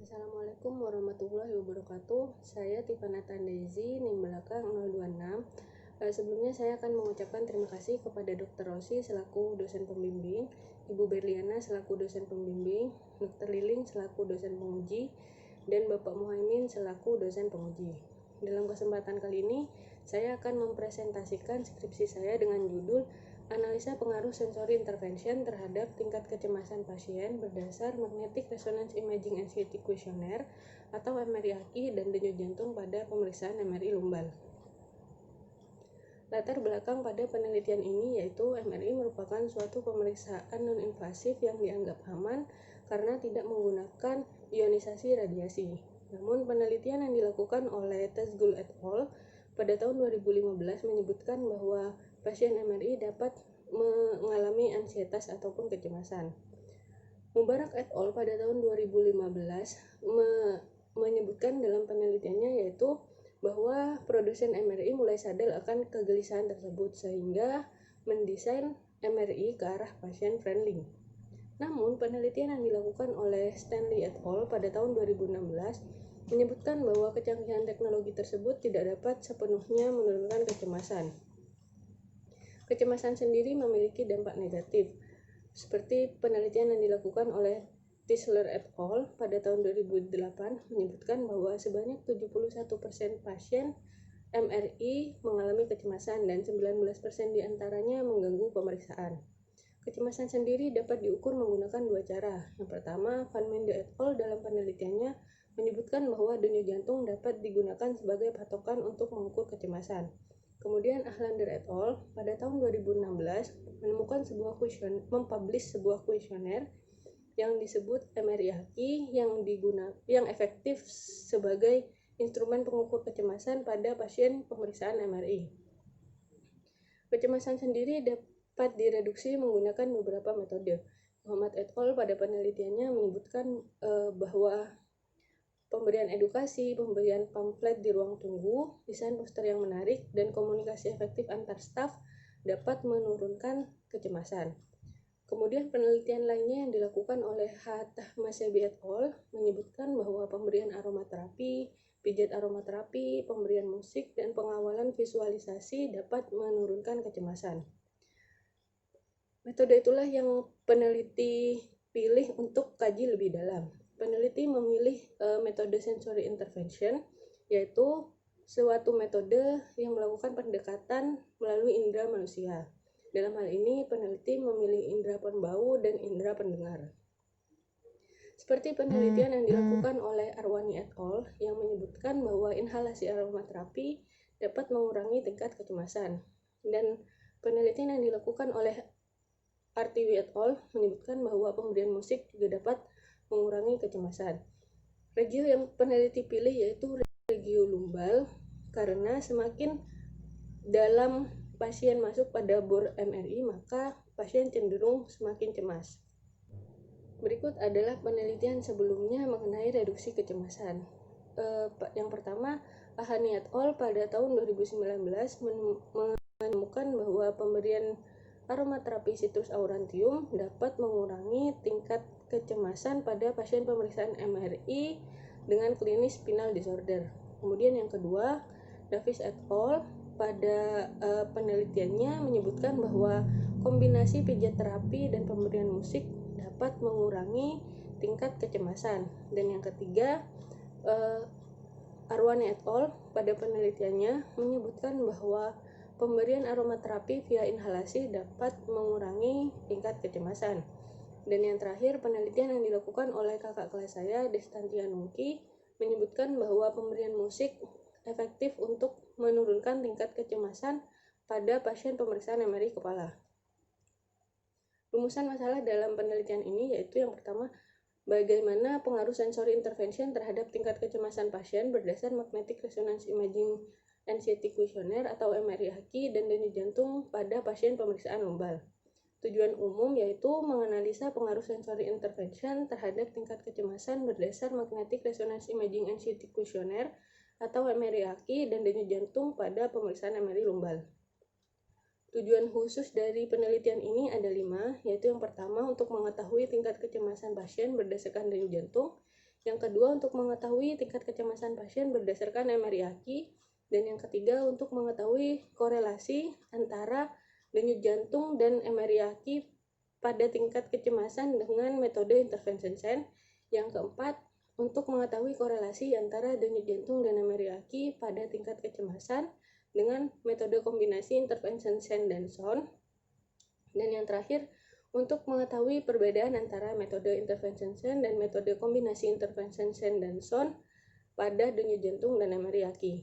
Assalamualaikum warahmatullahi wabarakatuh. Saya Tifana Tandezi, NIM belakang 026. Sebelumnya saya akan mengucapkan terima kasih kepada Dr. Rosi selaku dosen pembimbing, Ibu Berliana selaku dosen pembimbing, Dr. Liling selaku dosen penguji, dan Bapak Muhaimin selaku dosen penguji. Dalam kesempatan kali ini, saya akan mempresentasikan skripsi saya dengan judul Analisa pengaruh sensori intervention terhadap tingkat kecemasan pasien berdasar Magnetic Resonance Imaging Anxiety Questionnaire atau MRI-AKI dan denyut jantung pada pemeriksaan MRI lumbal. Latar belakang pada penelitian ini yaitu MRI merupakan suatu pemeriksaan non-invasif yang dianggap aman karena tidak menggunakan ionisasi radiasi. Namun penelitian yang dilakukan oleh Tezgul et al. Pada tahun 2015 menyebutkan bahwa pasien MRI dapat mengalami ansietas ataupun kecemasan. Mubarak et al. Pada tahun 2015 menyebutkan dalam penelitiannya yaitu bahwa produsen MRI mulai sadar akan kegelisahan tersebut sehingga mendesain MRI ke arah pasien friendly. Namun, penelitian yang dilakukan oleh Stanley et al. Pada tahun 2016 menyebutkan bahwa kecanggihan teknologi tersebut tidak dapat sepenuhnya menurunkan kecemasan. Kecemasan sendiri memiliki dampak negatif, seperti penelitian yang dilakukan oleh Tisler et al. Pada tahun 2008 menyebutkan bahwa sebanyak 71% pasien MRI mengalami kecemasan dan 19% diantaranya mengganggu pemeriksaan. Kecemasan sendiri dapat diukur menggunakan dua cara. Yang pertama, Van Mende et al. Dalam penelitiannya menyebutkan bahwa denyut jantung dapat digunakan sebagai patokan untuk mengukur kecemasan. Kemudian Ahlander et al. Pada tahun 2016 menemukan mempublish sebuah kuesioner yang disebut MRI-AKI yang efektif sebagai instrumen pengukur kecemasan pada pasien pemeriksaan MRI. Kecemasan sendiri dapat direduksi menggunakan beberapa metode. Muhammad et al. Pada penelitiannya menyebutkan bahwa pemberian edukasi, pemberian pamflet di ruang tunggu, desain poster yang menarik, dan komunikasi efektif antar staf dapat menurunkan kecemasan. Kemudian penelitian lainnya yang dilakukan oleh Tahmasebi et al. Menyebutkan bahwa pemberian aromaterapi, pijat aromaterapi, pemberian musik, dan pengawalan visualisasi dapat menurunkan kecemasan. Metode itulah yang peneliti pilih untuk kaji lebih dalam. Peneliti memilih metode sensory intervention, yaitu suatu metode yang melakukan pendekatan melalui indera manusia. Dalam hal ini, peneliti memilih indera pembau dan indera pendengar. Seperti penelitian yang dilakukan oleh Arwani et al. Yang menyebutkan bahwa inhalasi aromaterapi dapat mengurangi tingkat kecemasan. Dan penelitian yang dilakukan oleh Artiwi et al. Menyebutkan bahwa pemberian musik juga dapat mengurangi kecemasan. Regio yang peneliti pilih yaitu regio lumbal karena semakin dalam pasien masuk pada bor MRI maka pasien cenderung semakin cemas. Berikut adalah penelitian sebelumnya mengenai reduksi kecemasan. Yang pertama, Ahani et al. Pada tahun 2019 menemukan bahwa pemberian aromaterapi Citrus aurantium dapat mengurangi tingkat kecemasan pada pasien pemeriksaan MRI dengan klinis spinal disorder. Kemudian yang kedua, Davis et al. Pada penelitiannya menyebutkan bahwa kombinasi pijat terapi dan pemberian musik dapat mengurangi tingkat kecemasan. Dan yang ketiga, Arwani et al. Pada penelitiannya menyebutkan bahwa pemberian aromaterapi via inhalasi dapat mengurangi tingkat kecemasan. Dan yang terakhir, penelitian yang dilakukan oleh kakak kelas saya, Destantianungki, menyebutkan bahwa pemberian musik efektif untuk menurunkan tingkat kecemasan pada pasien pemeriksaan MRI kepala. Rumusan masalah dalam penelitian ini yaitu yang pertama, bagaimana pengaruh sensori intervention terhadap tingkat kecemasan pasien berdasar Magnetic Resonance Imaging Anxiety Questionnaire atau MRI-AKI dan denyut jantung pada pasien pemeriksaan lumbal. Tujuan umum yaitu menganalisa pengaruh sensori intervention terhadap tingkat kecemasan berdasar Magnetic Resonance Imaging Anxiety Questionnaire atau MRI-AKI dan denyut jantung pada pemeriksaan MRI lumbal. Tujuan khusus dari penelitian ini ada 5, yaitu yang pertama untuk mengetahui tingkat kecemasan pasien berdasarkan denyut jantung, Yang kedua, untuk mengetahui tingkat kecemasan pasien berdasarkan MRI. Dan yang ketiga, untuk mengetahui korelasi antara denyut jantung dan MRI pada tingkat kecemasan dengan metode intervention SEN. Yang keempat, untuk mengetahui korelasi antara denyut jantung dan MRI pada tingkat kecemasan dengan metode kombinasi intervention SEN dan SON. Dan yang terakhir, untuk mengetahui perbedaan antara metode intervention SEN dan metode kombinasi intervention SEN dan SON pada denyut jantung dan MRI.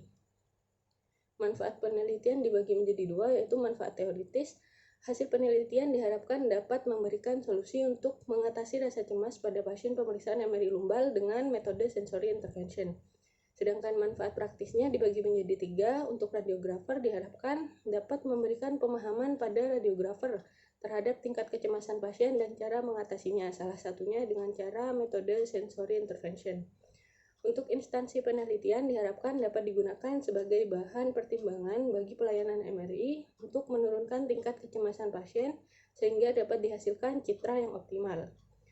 Manfaat penelitian dibagi menjadi dua, yaitu manfaat teoritis. Hasil penelitian diharapkan dapat memberikan solusi untuk mengatasi rasa cemas pada pasien pemeriksaan MRI lumbal dengan metode sensory intervention. Sedangkan manfaat praktisnya dibagi menjadi tiga. Untuk radiografer diharapkan dapat memberikan pemahaman pada radiografer terhadap tingkat kecemasan pasien dan cara mengatasinya, salah satunya dengan cara metode sensory intervention. Untuk instansi penelitian diharapkan dapat digunakan sebagai bahan pertimbangan bagi pelayanan MRI untuk menurunkan tingkat kecemasan pasien sehingga dapat dihasilkan citra yang optimal.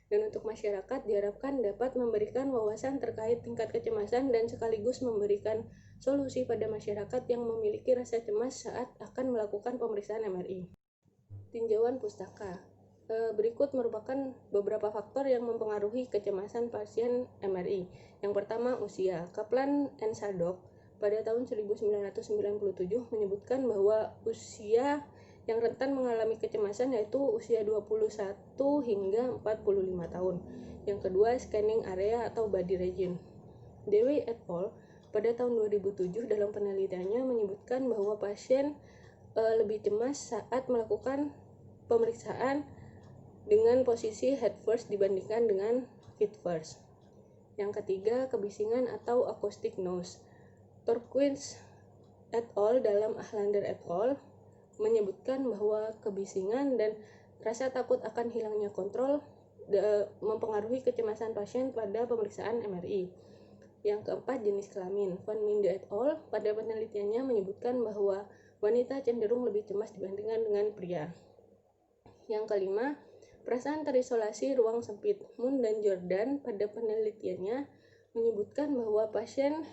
Dan untuk masyarakat diharapkan dapat memberikan wawasan terkait tingkat kecemasan dan sekaligus memberikan solusi pada masyarakat yang memiliki rasa cemas saat akan melakukan pemeriksaan MRI. Tinjauan pustaka. Berikut merupakan beberapa faktor yang mempengaruhi kecemasan pasien MRI. Yang pertama, usia. Kaplan and Sadok pada tahun 1997 menyebutkan bahwa usia yang rentan mengalami kecemasan yaitu usia 21 hingga 45 tahun. Yang kedua, scanning area atau body region. Dewi et al. Pada tahun 2007 dalam penelitiannya menyebutkan bahwa pasien lebih cemas saat melakukan pemeriksaan dengan posisi head first dibandingkan dengan feet first. Yang ketiga, kebisingan atau acoustic noise. Torquins et al. Dalam Ahlander et al. Menyebutkan bahwa kebisingan dan rasa takut akan hilangnya kontrol mempengaruhi kecemasan pasien pada pemeriksaan MRI. Yang keempat, jenis kelamin. Van Minde et al. Pada penelitiannya menyebutkan bahwa wanita cenderung lebih cemas dibandingkan dengan pria. Yang kelima, perasaan terisolasi ruang sempit. Moon dan Jordan pada penelitiannya menyebutkan bahwa pasien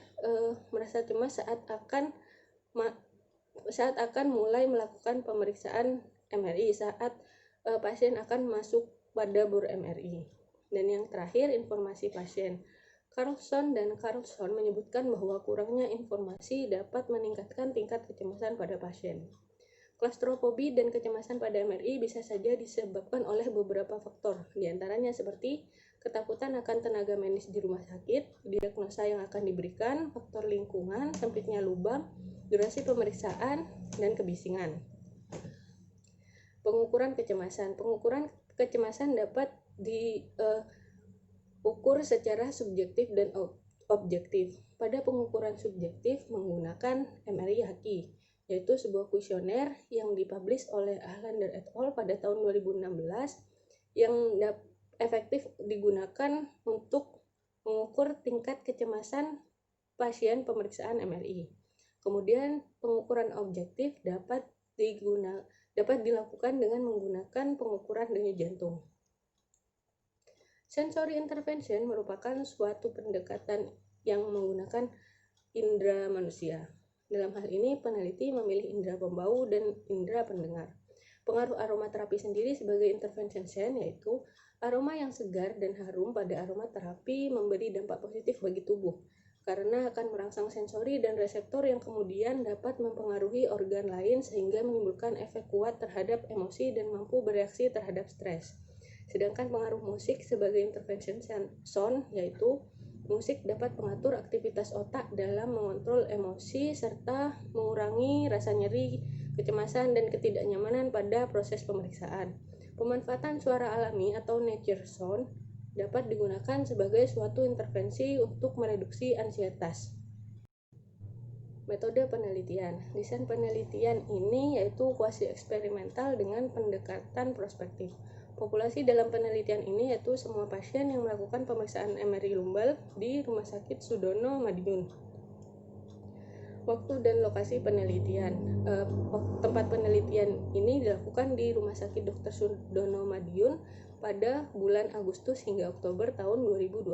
merasa cemas saat akan mulai melakukan pemeriksaan MRI, saat pasien akan masuk pada bor MRI. Dan yang terakhir, informasi pasien. Carlson dan Carlson menyebutkan bahwa kurangnya informasi dapat meningkatkan tingkat kecemasan pada pasien. Klaustrofobi dan kecemasan pada MRI bisa saja disebabkan oleh beberapa faktor, diantaranya seperti ketakutan akan tenaga medis di rumah sakit, diagnosa yang akan diberikan, faktor lingkungan, sempitnya lubang, durasi pemeriksaan, dan kebisingan. Pengukuran kecemasan. Pengukuran kecemasan dapat diukur secara subjektif dan objektif. Pada pengukuran subjektif menggunakan MRI Haki, yaitu sebuah kuesioner yang dipublish oleh Ahlander et al. Pada tahun 2016 yang efektif digunakan untuk mengukur tingkat kecemasan pasien pemeriksaan MRI. Kemudian pengukuran objektif dapat dilakukan dengan menggunakan pengukuran denyut jantung. Sensory intervention merupakan suatu pendekatan yang menggunakan indera manusia. Dalam hal ini, peneliti memilih indera pembau dan indera pendengar. Pengaruh aromaterapi sendiri sebagai intervention SEN yaitu aroma yang segar dan harum pada aromaterapi memberi dampak positif bagi tubuh karena akan merangsang sensori dan reseptor yang kemudian dapat mempengaruhi organ lain sehingga menimbulkan efek kuat terhadap emosi dan mampu bereaksi terhadap stres. Sedangkan pengaruh musik sebagai intervention SON yaitu musik dapat mengatur aktivitas otak dalam mengontrol emosi serta mengurangi rasa nyeri, kecemasan, dan ketidaknyamanan pada proses pemeriksaan. Pemanfaatan suara alami atau nature sound dapat digunakan sebagai suatu intervensi untuk mereduksi ansietas. Metode penelitian. Desain penelitian ini yaitu kuasi eksperimental dengan pendekatan prospektif. Populasi dalam penelitian ini yaitu semua pasien yang melakukan pemeriksaan MRI lumbal di Rumah Sakit Sudono Madiun. Waktu dan lokasi penelitian. Tempat penelitian ini dilakukan di Rumah Sakit Dr. Sudono Madiun pada bulan Agustus hingga Oktober tahun 2020.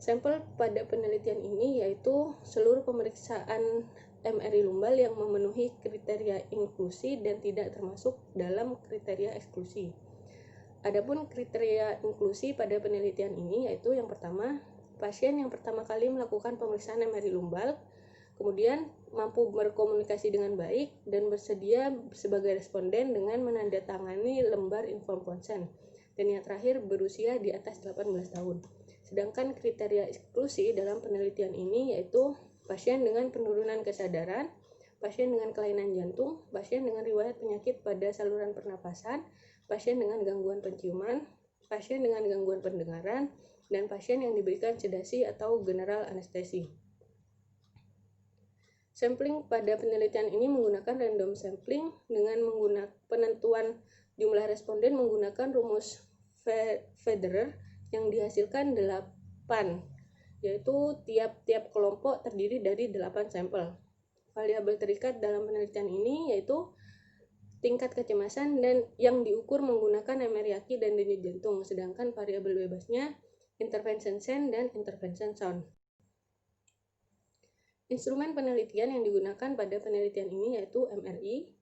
Sampel pada penelitian ini yaitu seluruh pemeriksaan MRI lumbal yang memenuhi kriteria inklusi dan tidak termasuk dalam kriteria eksklusi. Adapun kriteria inklusi pada penelitian ini yaitu yang pertama, pasien yang pertama kali melakukan pemeriksaan MRI lumbal, kemudian mampu berkomunikasi dengan baik dan bersedia sebagai responden dengan menandatangani lembar informed consent. Dan yang terakhir, berusia di atas 18 tahun. Sedangkan kriteria eksklusi dalam penelitian ini yaitu pasien dengan penurunan kesadaran, pasien dengan kelainan jantung, pasien dengan riwayat penyakit pada saluran pernapasan, pasien dengan gangguan penciuman, pasien dengan gangguan pendengaran, dan pasien yang diberikan sedasi atau general anestesi. Sampling pada penelitian ini menggunakan random sampling dengan menggunakan penentuan jumlah responden menggunakan rumus Federer yang dihasilkan 8, yaitu tiap-tiap kelompok terdiri dari 8 sampel. Variabel terikat dalam penelitian ini yaitu tingkat kecemasan dan yang diukur menggunakan MRI aki dan denyut jantung, sedangkan variabel bebasnya intervention sen dan intervention sound. Instrumen penelitian yang digunakan pada penelitian ini yaitu MRI,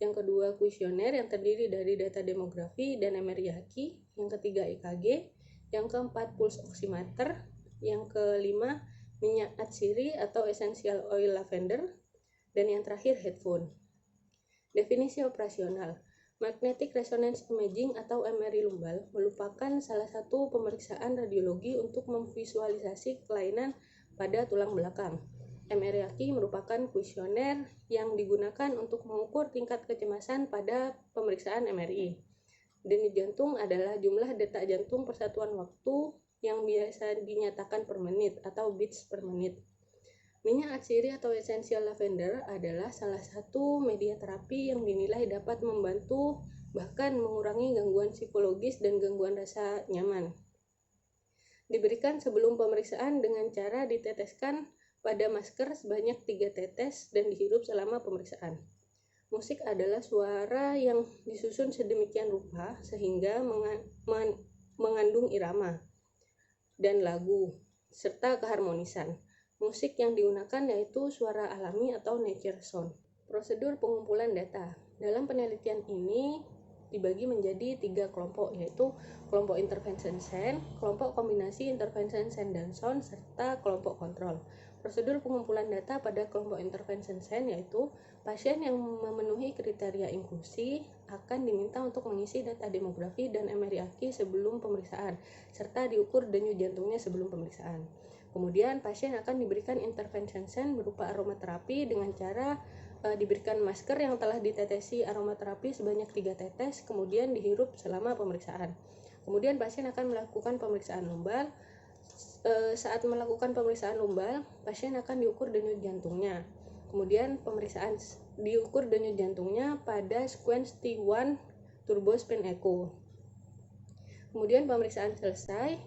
yang kedua kuesioner yang terdiri dari data demografi dan MRI aki, yang ketiga EKG, yang keempat pulse oximeter, yang kelima minyak atsiri atau essential oil lavender, dan yang terakhir headphone. Definisi operasional. Magnetic Resonance Imaging atau MRI lumbal merupakan salah satu pemeriksaan radiologi untuk memvisualisasi kelainan pada tulang belakang. MRI aki merupakan kuesioner yang digunakan untuk mengukur tingkat kecemasan pada pemeriksaan MRI. Denyut jantung adalah jumlah detak jantung persatuan waktu yang biasa dinyatakan per menit atau beats per menit. Minyak atsiri atau essential lavender adalah salah satu media terapi yang dinilai dapat membantu bahkan mengurangi gangguan psikologis dan gangguan rasa nyaman. Diberikan sebelum pemeriksaan dengan cara diteteskan pada masker sebanyak 3 tetes dan dihirup selama pemeriksaan. Musik adalah suara yang disusun sedemikian rupa sehingga mengandung irama dan lagu serta keharmonisan. Musik yang digunakan yaitu suara alami atau nature sound. Prosedur pengumpulan data. Dalam penelitian ini dibagi menjadi 3 kelompok, yaitu kelompok intervention sen, kelompok kombinasi intervention sen dan sound, serta kelompok kontrol. Prosedur pengumpulan data pada kelompok intervention sen yaitu pasien yang memenuhi kriteria inklusi akan diminta untuk mengisi data demografi dan MRI aki sebelum pemeriksaan, serta diukur denyut jantungnya sebelum pemeriksaan. Kemudian pasien akan diberikan intervention sen berupa aromaterapi dengan cara diberikan masker yang telah ditetesi aromaterapi sebanyak 3 tetes, kemudian dihirup selama pemeriksaan. Kemudian pasien akan melakukan pemeriksaan lumbal. Saat melakukan pemeriksaan lumbal, pasien akan diukur denyut jantungnya. Kemudian pemeriksaan diukur denyut jantungnya pada sequence T1 turbo spin echo. Kemudian pemeriksaan selesai,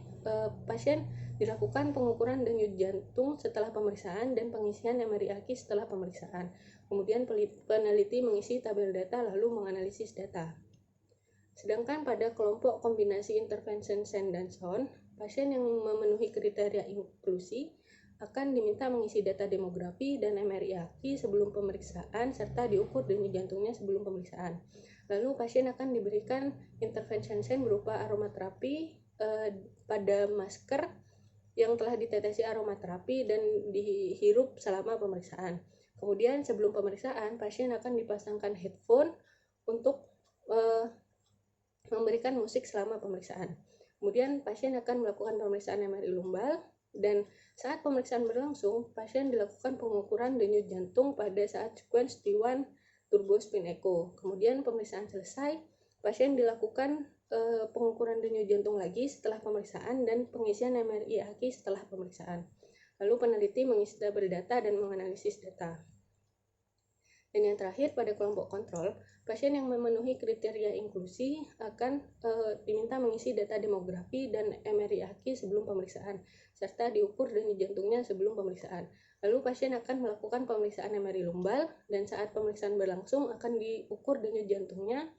pasien dilakukan pengukuran denyut jantung setelah pemeriksaan dan pengisian MRI aki setelah pemeriksaan. Kemudian peneliti mengisi tabel data lalu menganalisis data. Sedangkan pada kelompok kombinasi intervention sen dan sound, pasien yang memenuhi kriteria inklusi akan diminta mengisi data demografi dan MRI aki sebelum pemeriksaan serta diukur denyut jantungnya sebelum pemeriksaan. Lalu pasien akan diberikan intervention sen berupa aromaterapi pada masker yang telah ditetesi aromaterapi dan dihirup selama pemeriksaan. Kemudian sebelum pemeriksaan, pasien akan dipasangkan headphone untuk memberikan musik selama pemeriksaan. Kemudian pasien akan melakukan pemeriksaan MRI lumbal dan saat pemeriksaan berlangsung, pasien dilakukan pengukuran denyut jantung pada saat sequence T1 turbo spin echo. Kemudian pemeriksaan selesai, pasien dilakukan pengukuran denyut jantung lagi setelah pemeriksaan dan pengisian MRI aki setelah pemeriksaan. Lalu peneliti mengisi tabel data dan menganalisis data. Dan yang terakhir pada kelompok kontrol, pasien yang memenuhi kriteria inklusi akan diminta mengisi data demografi dan MRI aki sebelum pemeriksaan, serta diukur denyut jantungnya sebelum pemeriksaan. Lalu pasien akan melakukan pemeriksaan MRI lumbal dan saat pemeriksaan berlangsung akan diukur denyut jantungnya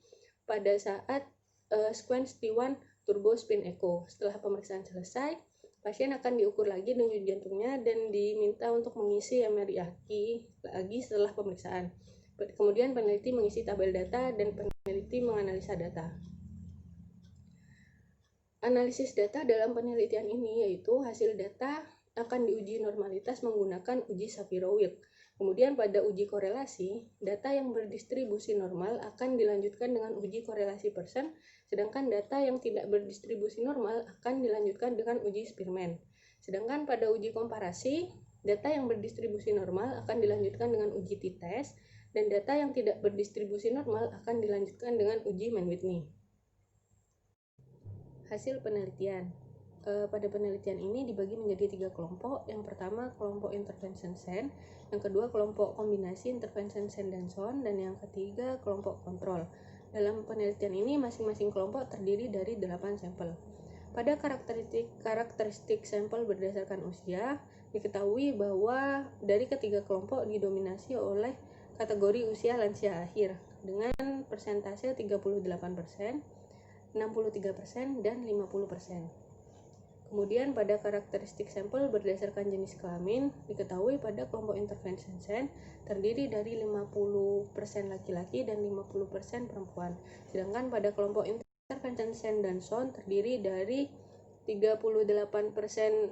pada saat sequence T1 turbo spin echo. Setelah pemeriksaan selesai, pasien akan diukur lagi denyut jantungnya dan diminta untuk mengisi MRI aki lagi setelah pemeriksaan. Kemudian peneliti mengisi tabel data dan peneliti menganalisa data. Analisis data dalam penelitian ini yaitu hasil data akan diuji normalitas menggunakan uji Shapiro-Wilk. Kemudian pada uji korelasi, data yang berdistribusi normal akan dilanjutkan dengan uji korelasi persen, sedangkan data yang tidak berdistribusi normal akan dilanjutkan dengan uji Spearman. Sedangkan pada uji komparasi, data yang berdistribusi normal akan dilanjutkan dengan uji t-test, dan data yang tidak berdistribusi normal akan dilanjutkan dengan uji Mann-Whitney. Hasil penelitian. Pada penelitian ini dibagi menjadi 3 kelompok. Yang pertama kelompok intervention Sen, yang kedua kelompok kombinasi intervention Sen dan Son, dan yang ketiga kelompok kontrol. Dalam penelitian ini masing-masing kelompok terdiri dari 8 sampel. Pada karakteristik sampel berdasarkan usia, diketahui bahwa dari ketiga kelompok didominasi oleh kategori usia lansia akhir dengan persentase 38%, 63%, dan 50%. Kemudian pada karakteristik sampel berdasarkan jenis kelamin, diketahui pada kelompok intervention Sen terdiri dari 50% laki-laki dan 50% perempuan. Sedangkan pada kelompok intervention Sen dan Son terdiri dari 38%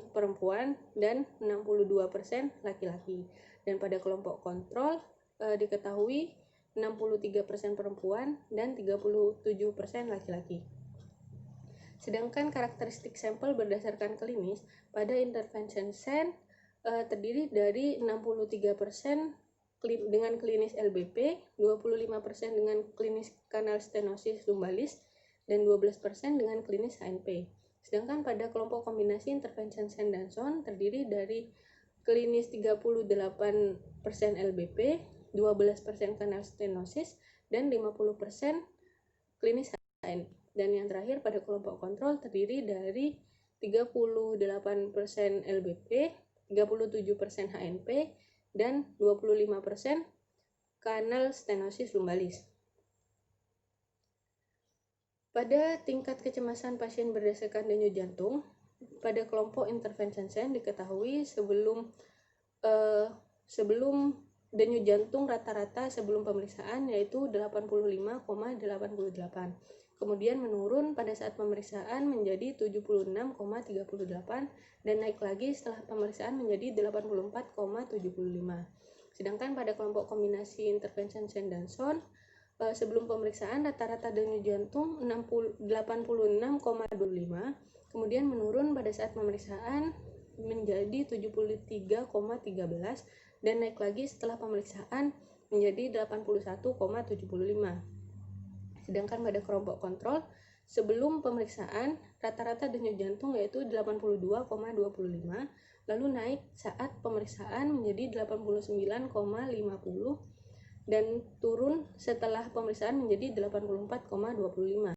perempuan dan 62% laki-laki. Dan pada kelompok kontrol diketahui 63% perempuan dan 37% laki-laki. Sedangkan karakteristik sampel berdasarkan klinis pada intervention Sen terdiri dari 63% dengan klinis LBP, 25% dengan klinis kanal stenosis lumbalis, dan 12% dengan klinis HNP. Sedangkan pada kelompok kombinasi intervention Sen dan Son terdiri dari klinis 38% LBP, 12% kanal stenosis, dan 50% klinis HNP. Dan yang terakhir pada kelompok kontrol terdiri dari 38% LBP, 37% HNP, dan 25% kanal stenosis lumbalis. Pada tingkat kecemasan pasien berdasarkan denyut jantung, pada kelompok intervention Sen diketahui sebelum denyut jantung rata-rata sebelum pemeriksaan yaitu 85,88. Kemudian menurun pada saat pemeriksaan menjadi 76,38 dan naik lagi setelah pemeriksaan menjadi 84,75. Sedangkan pada kelompok kombinasi intervention Sen dan Son sebelum pemeriksaan rata-rata denyut jantung 86,25, kemudian menurun pada saat pemeriksaan menjadi 73,13 dan naik lagi setelah pemeriksaan menjadi 81,75. Sedangkan pada kelompok kontrol sebelum pemeriksaan rata-rata denyut jantung yaitu 82,25, lalu naik saat pemeriksaan menjadi 89,50 dan turun setelah pemeriksaan menjadi 84,25.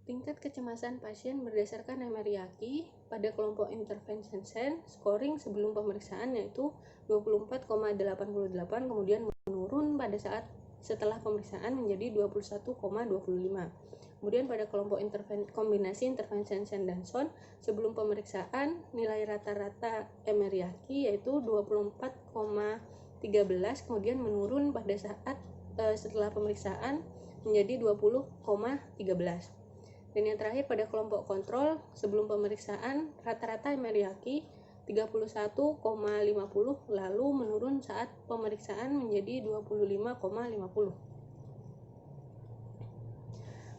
Tingkat kecemasan pasien berdasarkan MRI aki pada kelompok intervention Sen scoring sebelum pemeriksaan yaitu 24,88, kemudian menurun pada saat setelah pemeriksaan menjadi 21,25. Kemudian pada kelompok kombinasi intervention Sen dan Son sebelum pemeriksaan nilai rata-rata MRI aki yaitu 24,13, kemudian menurun pada saat setelah pemeriksaan menjadi 20,13. Dan yang terakhir pada kelompok kontrol sebelum pemeriksaan rata-rata MRI aki 31,50 lalu menurun saat pemeriksaan menjadi 25,50.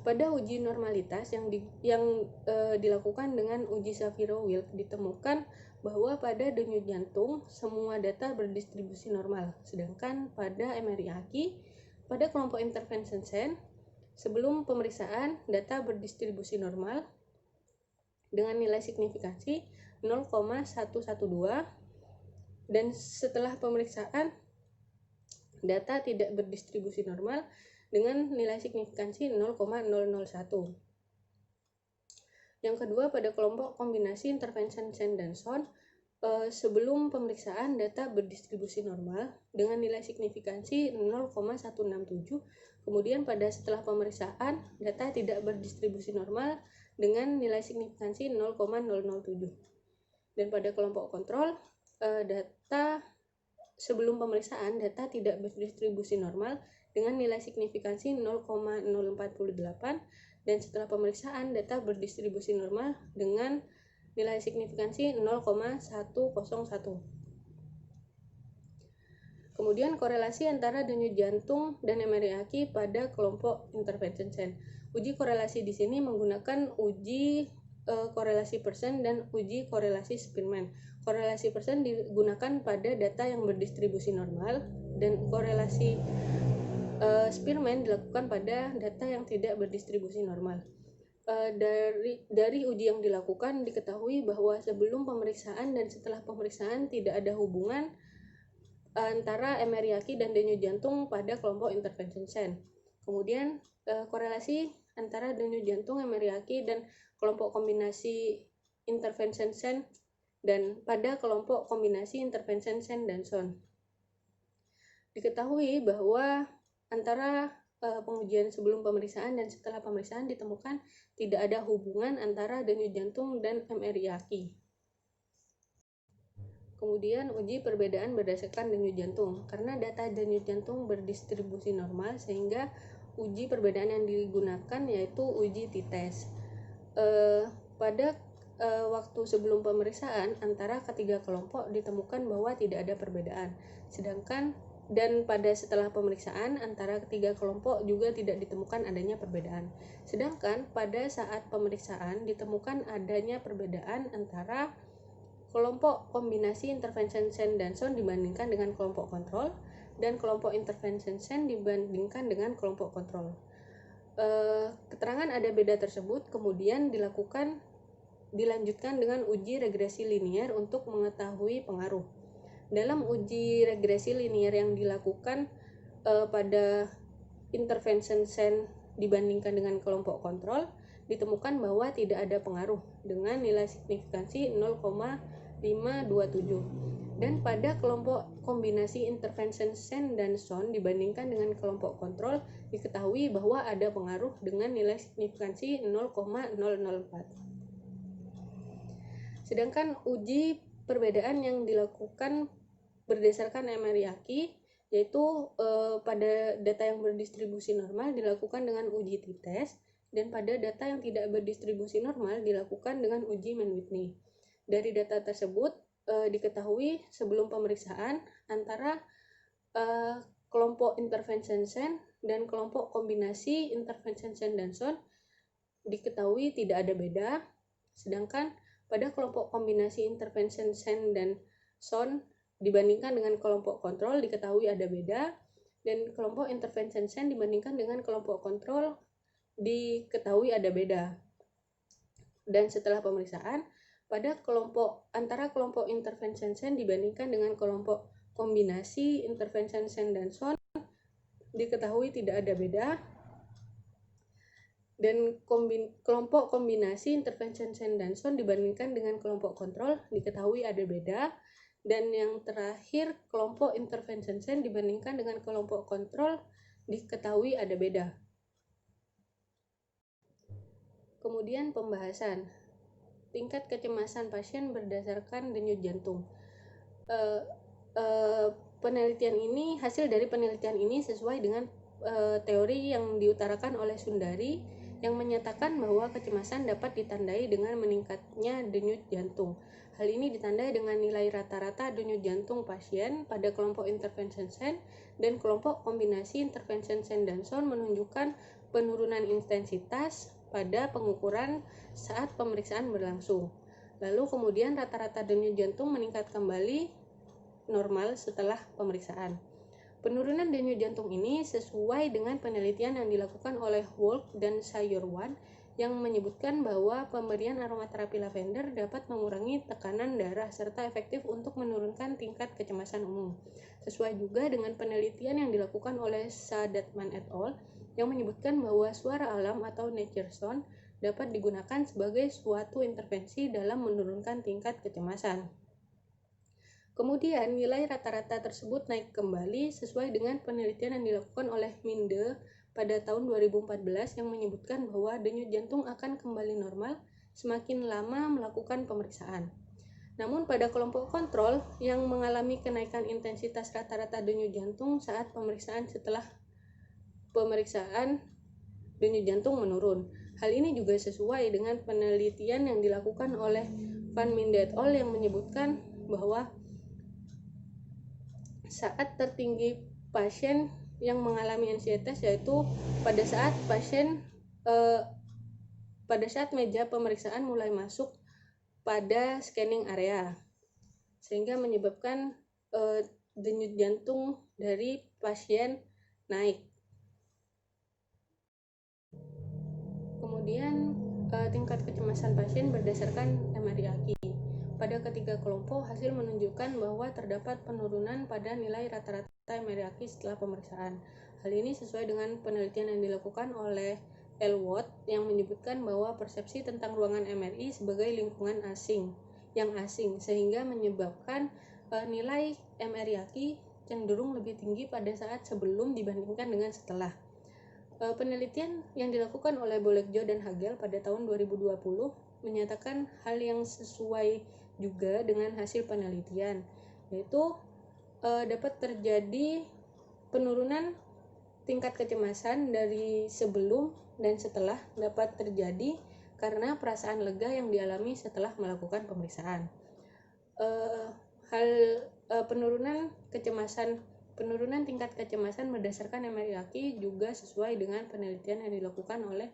Pada uji normalitas yang dilakukan dengan uji Shapiro-Wilk ditemukan bahwa pada denyut jantung semua data berdistribusi normal, sedangkan pada MRI aki pada kelompok intervention Sen sebelum pemeriksaan data berdistribusi normal dengan nilai signifikansi 0,112 dan setelah pemeriksaan data tidak berdistribusi normal dengan nilai signifikansi 0,001. Yang kedua pada kelompok kombinasi intervention Sen dan Son sebelum pemeriksaan data berdistribusi normal dengan nilai signifikansi 0,167, kemudian pada setelah pemeriksaan data tidak berdistribusi normal dengan nilai signifikansi 0,007. Dan pada kelompok kontrol, data sebelum pemeriksaan data tidak berdistribusi normal dengan nilai signifikansi 0,048, dan setelah pemeriksaan data berdistribusi normal dengan nilai signifikansi 0,101. Kemudian korelasi antara denyut jantung dan MRI aki pada kelompok intervention sen. Uji korelasi di sini menggunakan uji korelasi persen dan uji korelasi Spearman. Korelasi persen digunakan pada data yang berdistribusi normal, dan korelasi Spearman dilakukan pada data yang tidak berdistribusi normal. Dari uji yang dilakukan diketahui bahwa sebelum pemeriksaan dan setelah pemeriksaan tidak ada hubungan antara MRI aki dan denyut jantung pada kelompok intervention sen. Kemudian korelasi antara denyut jantung, MRI aki, dan kelompok kombinasi intervention sen dan pada kelompok kombinasi intervention sen dan SON. Diketahui bahwa antara pengujian sebelum pemeriksaan dan setelah pemeriksaan ditemukan tidak ada hubungan antara denyut jantung dan MRI aki. Kemudian uji perbedaan berdasarkan denyut jantung. Karena data denyut jantung berdistribusi normal, sehingga uji perbedaan yang digunakan yaitu uji t-test. Pada waktu sebelum pemeriksaan antara ketiga kelompok ditemukan bahwa tidak ada perbedaan. Dan pada setelah pemeriksaan antara ketiga kelompok juga tidak ditemukan adanya perbedaan. Sedangkan pada saat pemeriksaan ditemukan adanya perbedaan antara kelompok kombinasi intervention sen dan SON dibandingkan dengan kelompok kontrol, dan kelompok intervention sen dibandingkan dengan kelompok kontrol. Keterangan ada beda tersebut kemudian dilanjutkan dengan uji regresi linier untuk mengetahui pengaruh. Dalam uji regresi linier yang dilakukan pada intervention sen dibandingkan dengan kelompok kontrol, ditemukan bahwa tidak ada pengaruh dengan nilai signifikansi 0,527. Dan pada kelompok kombinasi intervention sen dan SON dibandingkan dengan kelompok kontrol diketahui bahwa ada pengaruh dengan nilai signifikansi 0,004. Sedangkan uji perbedaan yang dilakukan berdasarkan MRI aki yaitu pada data yang berdistribusi normal dilakukan dengan uji t-test, dan pada data yang tidak berdistribusi normal dilakukan dengan uji Mann-Whitney. Dari data tersebut diketahui sebelum pemeriksaan antara kelompok intervention sen dan kelompok kombinasi intervention sen dan SON diketahui tidak ada beda, sedangkan pada kelompok kombinasi intervention sen dan SON dibandingkan dengan kelompok kontrol diketahui ada beda, dan kelompok intervention sen dibandingkan dengan kelompok kontrol diketahui ada beda. Dan setelah pemeriksaan pada antara kelompok intervention sen dibandingkan dengan kelompok kombinasi intervention sen dan SON diketahui tidak ada beda, dan kelompok kombinasi intervention sen dan SON dibandingkan dengan kelompok kontrol diketahui ada beda, dan yang terakhir kelompok intervention sen dibandingkan dengan kelompok kontrol diketahui ada beda. Kemudian pembahasan tingkat kecemasan pasien berdasarkan denyut jantung. Hasil dari penelitian ini sesuai dengan teori yang diutarakan oleh Sundari yang menyatakan bahwa kecemasan dapat ditandai dengan meningkatnya denyut jantung. Hal ini ditandai dengan nilai rata-rata denyut jantung pasien pada kelompok intervention sen dan kelompok kombinasi intervention sen dan SON menunjukkan penurunan intensitas pada pengukuran saat pemeriksaan berlangsung. Lalu kemudian rata-rata denyut jantung meningkat kembali normal setelah pemeriksaan. Penurunan denyut jantung ini sesuai dengan penelitian yang dilakukan oleh Wolk dan Sayurwan yang menyebutkan bahwa pemberian aromaterapi lavender dapat mengurangi tekanan darah serta efektif untuk menurunkan tingkat kecemasan umum. Sesuai juga dengan penelitian yang dilakukan oleh Sadatman et al. Yang menyebutkan bahwa suara alam atau nature sound dapat digunakan sebagai suatu intervensi dalam menurunkan tingkat kecemasan. Kemudian nilai rata-rata tersebut naik kembali sesuai dengan penelitian yang dilakukan oleh Minde pada tahun 2014 yang menyebutkan bahwa denyut jantung akan kembali normal semakin lama melakukan pemeriksaan. Namun pada kelompok kontrol yang mengalami kenaikan intensitas rata-rata denyut jantung saat pemeriksaan setelah pemeriksaan denyut jantung menurun. Hal ini juga sesuai dengan penelitian yang dilakukan oleh Van Minde et al. Yang menyebutkan bahwa saat tertinggi pasien yang mengalami ansietas yaitu pada saat meja pemeriksaan mulai masuk pada scanning area, sehingga menyebabkan denyut jantung dari pasien naik. Kemudian tingkat kecemasan pasien berdasarkan MRI aki. Pada ketiga kelompok, hasil menunjukkan bahwa terdapat penurunan pada nilai rata-rata MRI aki setelah pemeriksaan. Hal ini sesuai dengan penelitian yang dilakukan oleh Elwood yang menyebutkan bahwa persepsi tentang ruangan MRI sebagai lingkungan yang asing, sehingga menyebabkan nilai MRI aki cenderung lebih tinggi pada saat sebelum dibandingkan dengan setelah. Penelitian yang dilakukan oleh Bolekjo dan Hagel pada tahun 2020 menyatakan hal yang sesuai juga dengan hasil penelitian, yaitu dapat terjadi penurunan tingkat kecemasan dari sebelum dan setelah dapat terjadi karena perasaan lega yang dialami setelah melakukan pemeriksaan. Penurunan tingkat kecemasan berdasarkan MRI aki juga sesuai dengan penelitian yang dilakukan oleh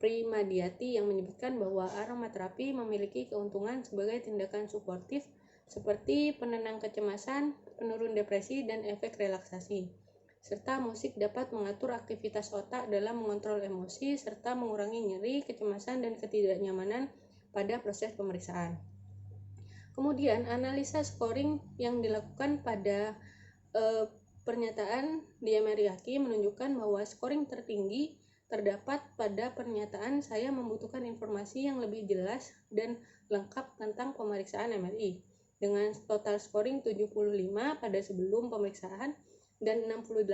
Primadiati yang menyebutkan bahwa aromaterapi memiliki keuntungan sebagai tindakan suportif seperti penenang kecemasan, penurun depresi, dan efek relaksasi. Serta musik dapat mengatur aktivitas otak dalam mengontrol emosi serta mengurangi nyeri, kecemasan, dan ketidaknyamanan pada proses pemeriksaan. Kemudian analisa scoring yang dilakukan pada pernyataan di MRI aki menunjukkan bahwa scoring tertinggi terdapat pada pernyataan saya membutuhkan informasi yang lebih jelas dan lengkap tentang pemeriksaan MRI dengan total scoring 75 pada sebelum pemeriksaan dan 68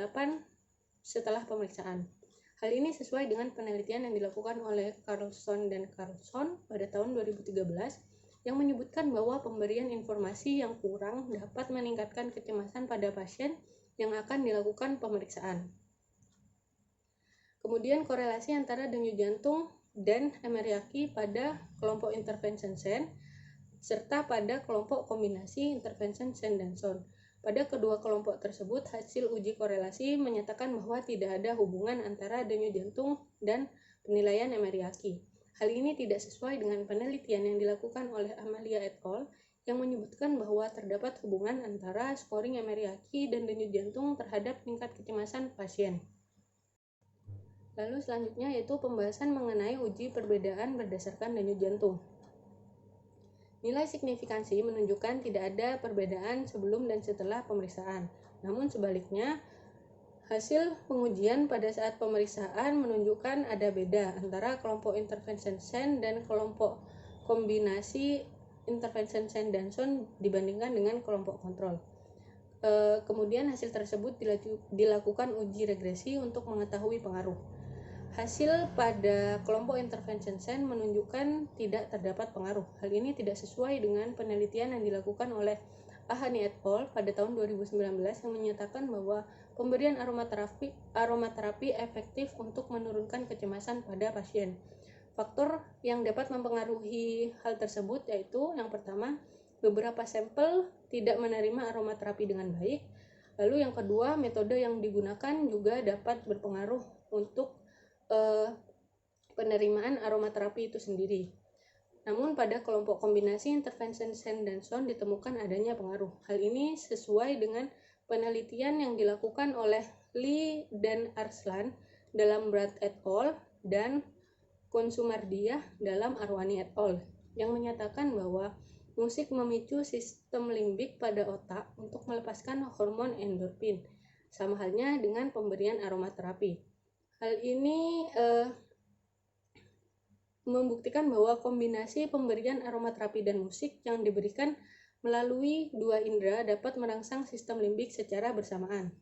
setelah pemeriksaan. Hal ini sesuai dengan penelitian yang dilakukan oleh Carlson dan Carlson pada tahun 2013 yang menyebutkan bahwa pemberian informasi yang kurang dapat meningkatkan kecemasan pada pasien yang akan dilakukan pemeriksaan. Kemudian korelasi antara denyut jantung dan MRI aki pada kelompok intervention Sen serta pada kelompok kombinasi intervention Sen dan Son. Pada kedua kelompok tersebut, hasil uji korelasi menyatakan bahwa tidak ada hubungan antara denyut jantung dan penilaian MRI aki. Hal ini tidak sesuai dengan penelitian yang dilakukan oleh Amalia et al. Yang menyebutkan bahwa terdapat hubungan antara scoring MRI aki dan denyut jantung terhadap tingkat kecemasan pasien. Lalu selanjutnya yaitu pembahasan mengenai uji perbedaan berdasarkan denyut jantung. Nilai signifikansi menunjukkan tidak ada perbedaan sebelum dan setelah pemeriksaan. Namun sebaliknya, hasil pengujian pada saat pemeriksaan menunjukkan ada beda antara kelompok intervention Sen dan kelompok kombinasi intervention Sen dan Son dibandingkan dengan kelompok kontrol. Kemudian hasil tersebut dilakukan uji regresi untuk mengetahui pengaruh. Hasil pada kelompok intervention Sen menunjukkan tidak terdapat pengaruh. Hal ini tidak sesuai dengan penelitian yang dilakukan oleh Ahani et al. Pada tahun 2019 yang menyatakan bahwa pemberian aromaterapi efektif untuk menurunkan kecemasan pada pasien. Faktor yang dapat mempengaruhi hal tersebut yaitu yang pertama, beberapa sampel tidak menerima aromaterapi dengan baik. Lalu yang kedua, metode yang digunakan juga dapat berpengaruh untuk penerimaan aromaterapi itu sendiri. Namun pada kelompok kombinasi intervention Sen dan Son ditemukan adanya pengaruh. Hal ini sesuai dengan penelitian yang dilakukan oleh Lee dan Arslan dalam Brad et al. Dan Konsumardiah dalam Arwani et al. Yang menyatakan bahwa musik memicu sistem limbik pada otak untuk melepaskan hormon endorfin, sama halnya dengan pemberian aromaterapi. Hal ini membuktikan bahwa kombinasi pemberian aromaterapi dan musik yang diberikan melalui dua indera dapat merangsang sistem limbik secara bersamaan.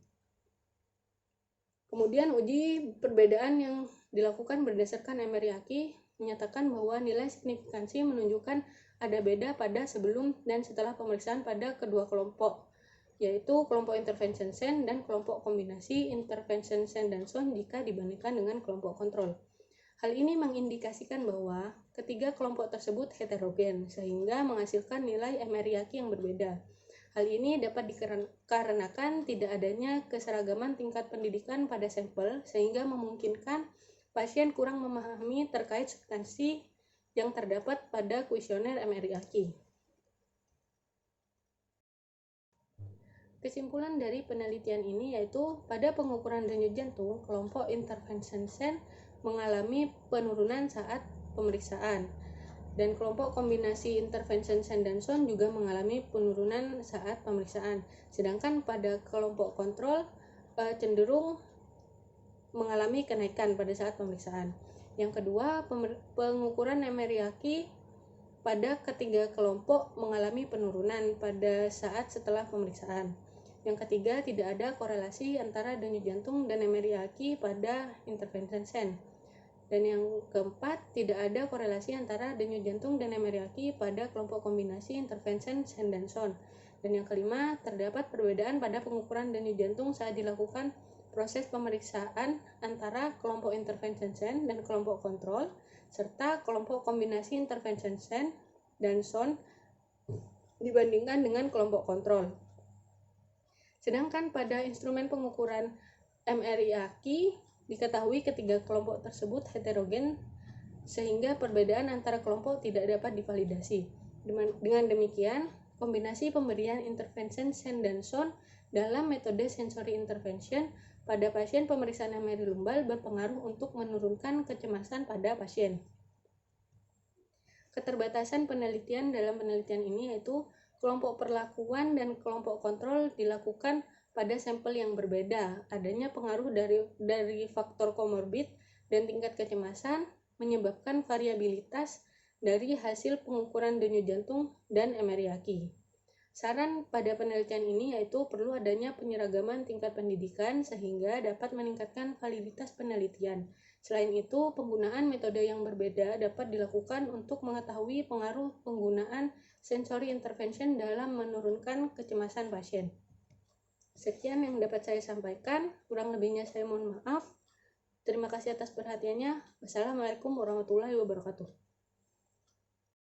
Kemudian uji perbedaan yang dilakukan berdasarkan MRI aki menyatakan bahwa nilai signifikansi menunjukkan ada beda pada sebelum dan setelah pemeriksaan pada kedua kelompok, yaitu kelompok intervention SEN dan kelompok kombinasi intervention SEN dan SON jika dibandingkan dengan kelompok kontrol. Hal ini mengindikasikan bahwa ketiga kelompok tersebut heterogen, sehingga menghasilkan nilai MRI yang berbeda. Hal ini dapat dikarenakan tidak adanya keseragaman tingkat pendidikan pada sampel, sehingga memungkinkan pasien kurang memahami terkait substansi yang terdapat pada kuesioner MRI. Kesimpulan dari penelitian ini yaitu pada pengukuran denyut jantung, kelompok intervention SEN mengalami penurunan saat pemeriksaan, dan kelompok kombinasi intervention SEN dan SON juga mengalami penurunan saat pemeriksaan. Sedangkan pada kelompok kontrol cenderung mengalami kenaikan pada saat pemeriksaan. Yang kedua, pengukuran MRI pada ketiga kelompok mengalami penurunan pada saat setelah pemeriksaan. Yang ketiga, tidak ada korelasi antara denyut jantung dan MRI pada intervention SEN. Dan yang keempat, tidak ada korelasi antara denyut jantung dan MRI pada kelompok kombinasi intervention SEN dan SON. Dan yang kelima, terdapat perbedaan pada pengukuran denyut jantung saat dilakukan proses pemeriksaan antara kelompok intervention SEN dan kelompok kontrol, serta kelompok kombinasi intervention SEN dan SON dibandingkan dengan kelompok kontrol. Sedangkan pada instrumen pengukuran MRI diketahui ketiga kelompok tersebut heterogen, sehingga perbedaan antara kelompok tidak dapat divalidasi. Dengan demikian, kombinasi pemberian intervention SEN dan SON dalam metode sensory intervention pada pasien pemeriksaan MRI lumbal berpengaruh untuk menurunkan kecemasan pada pasien. Keterbatasan penelitian dalam penelitian ini yaitu kelompok perlakuan dan kelompok kontrol dilakukan pada sampel yang berbeda. Adanya pengaruh dari faktor komorbid dan tingkat kecemasan menyebabkan variabilitas dari hasil pengukuran denyut jantung dan MRI. Saran pada penelitian ini yaitu perlu adanya penyeragaman tingkat pendidikan sehingga dapat meningkatkan validitas penelitian. Selain itu, penggunaan metode yang berbeda dapat dilakukan untuk mengetahui pengaruh penggunaan sensory intervention dalam menurunkan kecemasan pasien. Sekian yang dapat saya sampaikan, kurang lebihnya saya mohon maaf. Terima kasih atas perhatiannya. Wassalamualaikum warahmatullahi wabarakatuh.